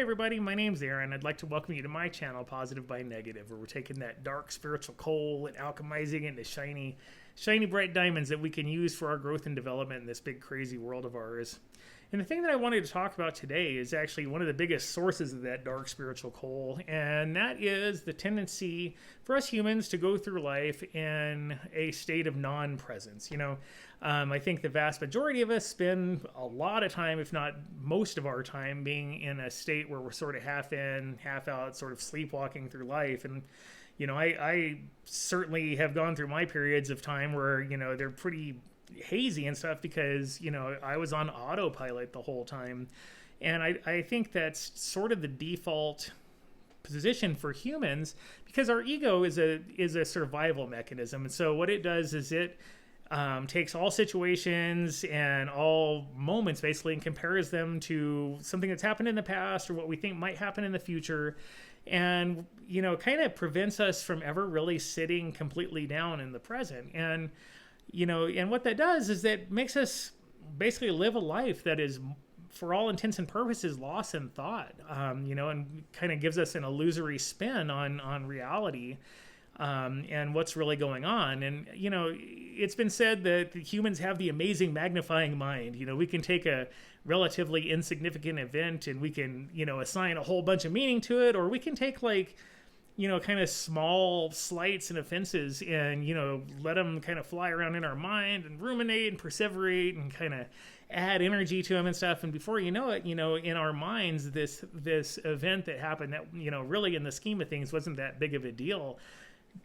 everybody, my name's Aaron. I'd like to welcome you to my channel, Positive by Negative, where we're taking that dark spiritual coal and alchemizing it into shiny bright diamonds that we can use for our growth and development in this big crazy world of ours. And the thing that I wanted to talk about today is actually one of the biggest sources of that dark spiritual coal, and that is the tendency for us humans to go through life in a state of non-presence. I think the vast majority of us spend a lot of time, if not most of our time, being in a state where we're sort of half in, half out, sort of sleepwalking through life. And I certainly have gone through my periods of time where, they're pretty hazy and stuff because, I was on autopilot the whole time. And I think that's sort of the default position for humans because our ego is a survival mechanism. And so what it does is it takes all situations and all moments basically and compares them to something that's happened in the past or what we think might happen in the future. And, kind of prevents us from ever really sitting completely down in the present. And what that does is that makes us basically live a life that is, for all intents and purposes, lost in thought, and kind of gives us an illusory spin on reality and what's really going on. And, it's been said that humans have the amazing magnifying mind. We can take a relatively insignificant event and we can, assign a whole bunch of meaning to it, or we can take kind of small slights and offenses and, let them kind of fly around in our mind and ruminate and perseverate and kind of add energy to them and stuff. And before you know it, in our minds, this event that happened that, really in the scheme of things wasn't that big of a deal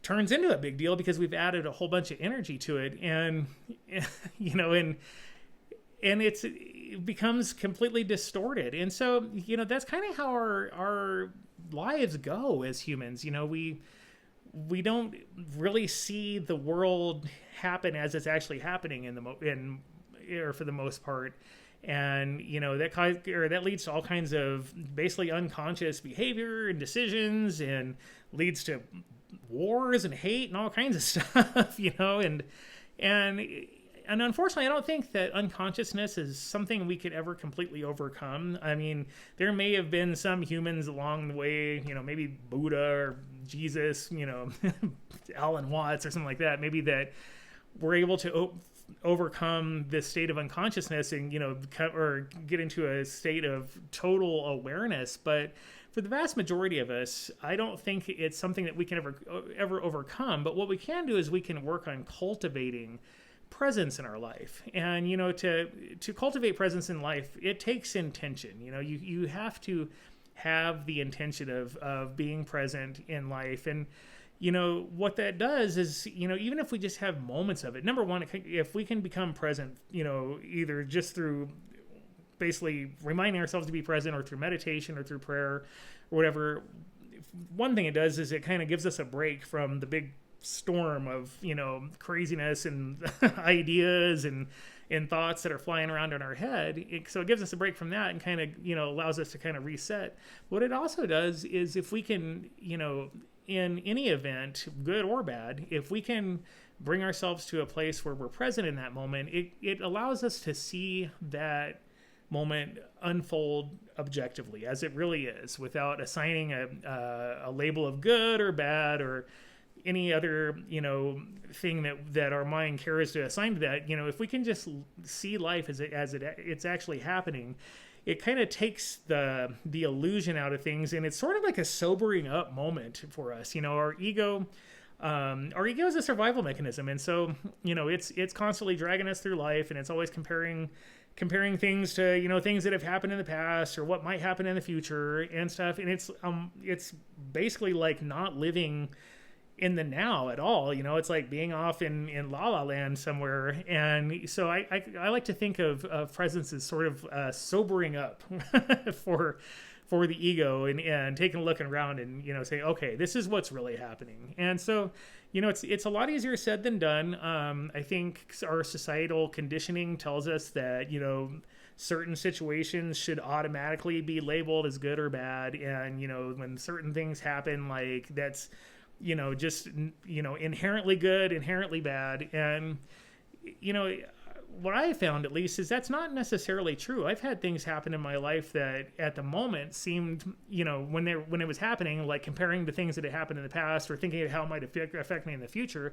turns into a big deal because we've added a whole bunch of energy to it. And, and it becomes completely distorted. And so, that's kind of how our lives go as humans. We don't really see the world happen as it's actually happening or for the most part. And, that leads to all kinds of basically unconscious behavior and decisions and leads to wars and hate and all kinds of stuff, and unfortunately, I don't think that unconsciousness is something we could ever completely overcome. I mean, there may have been some humans along the way, maybe Buddha or Jesus, Alan Watts or something like that, maybe that were able to overcome this state of unconsciousness and, or get into a state of total awareness. But for the vast majority of us, I don't think it's something that we can ever overcome. But what we can do is we can work on cultivating presence in our life. And, to cultivate presence in life, it takes intention. You have to have the intention of being present in life. And, what that does is, even if we just have moments of it, number one, if we can become present, either just through basically reminding ourselves to be present or through meditation or through prayer or whatever, one thing it does is it kind of gives us a break from the big storm of, craziness and ideas and thoughts that are flying around in our head. So it gives us a break from that and kind of, allows us to kind of reset. What it also does is if we can, in any event, good or bad, if we can bring ourselves to a place where we're present in that moment, it allows us to see that moment unfold objectively as it really is without assigning a label of good or bad or any other, thing that our mind cares to assign to that. If we can just see life as it's actually happening, it kind of takes the illusion out of things, and it's sort of like a sobering up moment for us. Our ego is a survival mechanism, and so it's constantly dragging us through life, and it's always comparing things to things that have happened in the past or what might happen in the future and stuff. And it's basically like not living in the now at all. It's like being off in La La Land somewhere. And so I like to think of presence as sort of sobering up for the ego and taking a look around and, saying, okay, this is what's really happening. And so, it's a lot easier said than done. I think our societal conditioning tells us that, certain situations should automatically be labeled as good or bad. And, when certain things happen, like that's, just, inherently good, inherently bad. And, what I found, at least, is that's not necessarily true. I've had things happen in my life that at the moment seemed, when it was happening, like comparing the things that had happened in the past or thinking of how it might affect me in the future,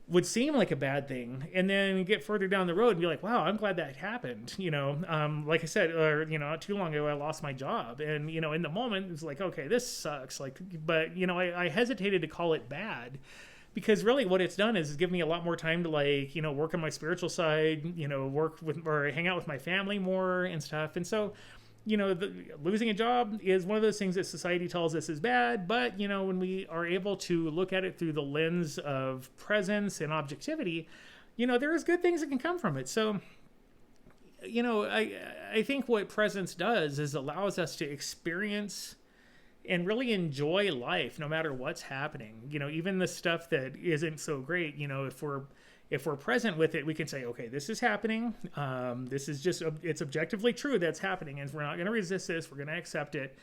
would seem like a bad thing, and then get further down the road and be like, wow, I'm glad that happened. Like I said, or, not too long ago, I lost my job, and, in the moment it's like, okay, this sucks. But I hesitated to call it bad, because really what it's done is give me a lot more time to work on my spiritual side, work with or hang out with my family more and stuff. And so, losing a job is one of those things that society tells us is bad. But, when we are able to look at it through the lens of presence and objectivity, there's good things that can come from it. So, I think what presence does is allows us to experience and really enjoy life no matter what's happening. Even the stuff that isn't so great, if we're present with it, we can say, okay, this is happening. This is just, it's objectively true that's happening. And we're not going to resist this. We're going to accept it.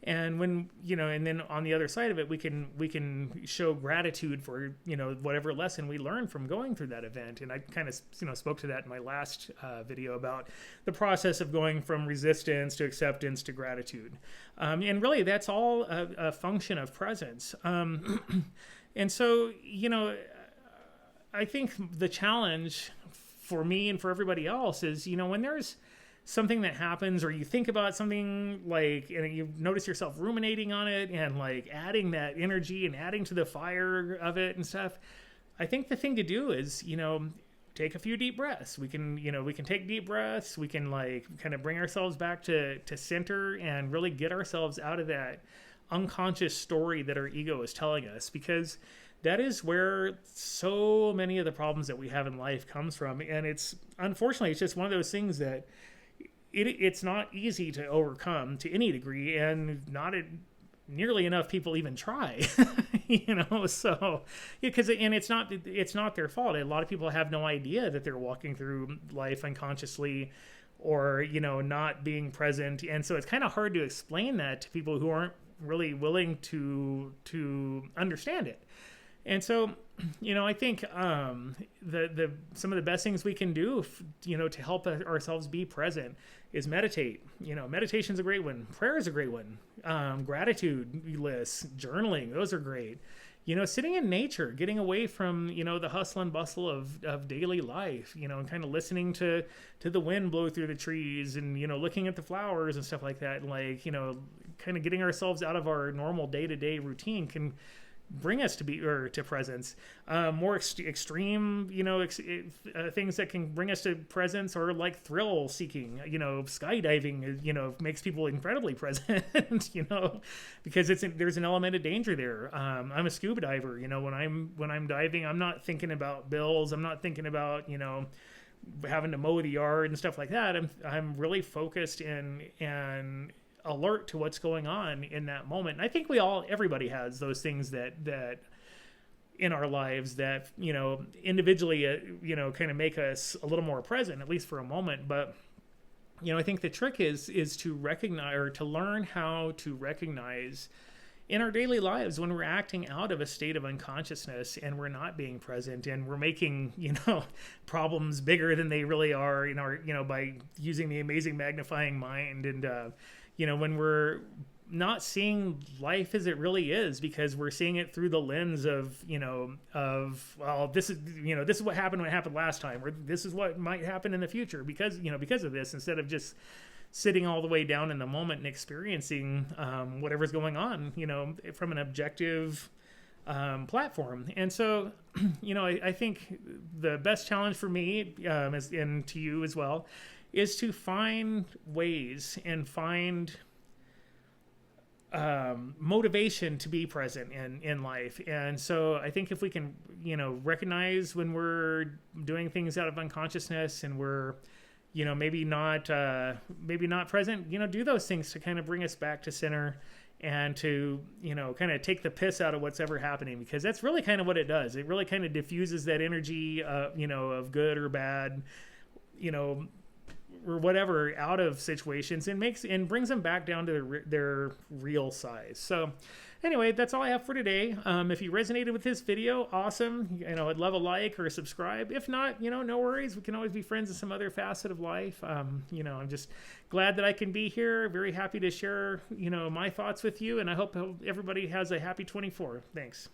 And when, and then on the other side of it, we can show gratitude for, whatever lesson we learned from going through that event. And I kind of, spoke to that in my last video about the process of going from resistance to acceptance to gratitude. And really, that's all a function of presence. And so, I think the challenge for me and for everybody else is, when there's something that happens or you think about something and you notice yourself ruminating on it and adding that energy and adding to the fire of it and stuff, I think the thing to do is, take a few deep breaths. We can take deep breaths. We can kind of bring ourselves back to center and really get ourselves out of that unconscious story that our ego is telling us, because that is where so many of the problems that we have in life comes from. And unfortunately, it's just one of those things that it's not easy to overcome to any degree, and not nearly enough people even try, so and it's not their fault. A lot of people have no idea that they're walking through life unconsciously or, not being present. And so it's kind of hard to explain that to people who aren't really willing to understand it. And so, I think the some of the best things we can do, to help ourselves be present is meditate. Meditation's a great one. Prayer is a great one. Gratitude lists, journaling, those are great. Sitting in nature, getting away from, the hustle and bustle of daily life, and kind of listening to the wind blow through the trees and, looking at the flowers and stuff like that. Kind of getting ourselves out of our normal day-to-day routine can bring us to presence. More extreme, things that can bring us to presence are like thrill seeking. Skydiving, makes people incredibly present. Because there's an element of danger there. I'm a scuba diver. When I'm diving, I'm not thinking about bills. I'm not thinking about having to mow the yard and stuff like that. I'm really focused and alert to what's going on in that moment. And I think everybody has those things that in our lives that, individually, kind of make us a little more present, at least for a moment. But, I think the trick is to recognize, or to learn how to recognize in our daily lives when we're acting out of a state of unconsciousness and we're not being present, and we're making, problems bigger than they really are in our, by using the amazing magnifying mind. And, when we're not seeing life as it really is, because we're seeing it through the lens of, well, this is what happened when it happened last time, or this is what might happen in the future because of this, instead of just sitting all the way down in the moment and experiencing whatever's going on, from an objective platform. And so, I think the best challenge for me, and to you as well, is to find ways and find motivation to be present in life. And so I think if we can, recognize when we're doing things out of unconsciousness and we're, maybe not present, do those things to kind of bring us back to center and to, kind of take the piss out of what's ever happening, because that's really kind of what it does. It really kind of diffuses that energy, of good or bad, or whatever out of situations and brings them back down to their real size. So anyway, that's all I have for today. If you resonated with this video, awesome. I'd love a like or a subscribe. If not, no worries. We can always be friends in some other facet of life. I'm just glad that I can be here. Very happy to share, my thoughts with you. And I hope everybody has a happy 24. Thanks.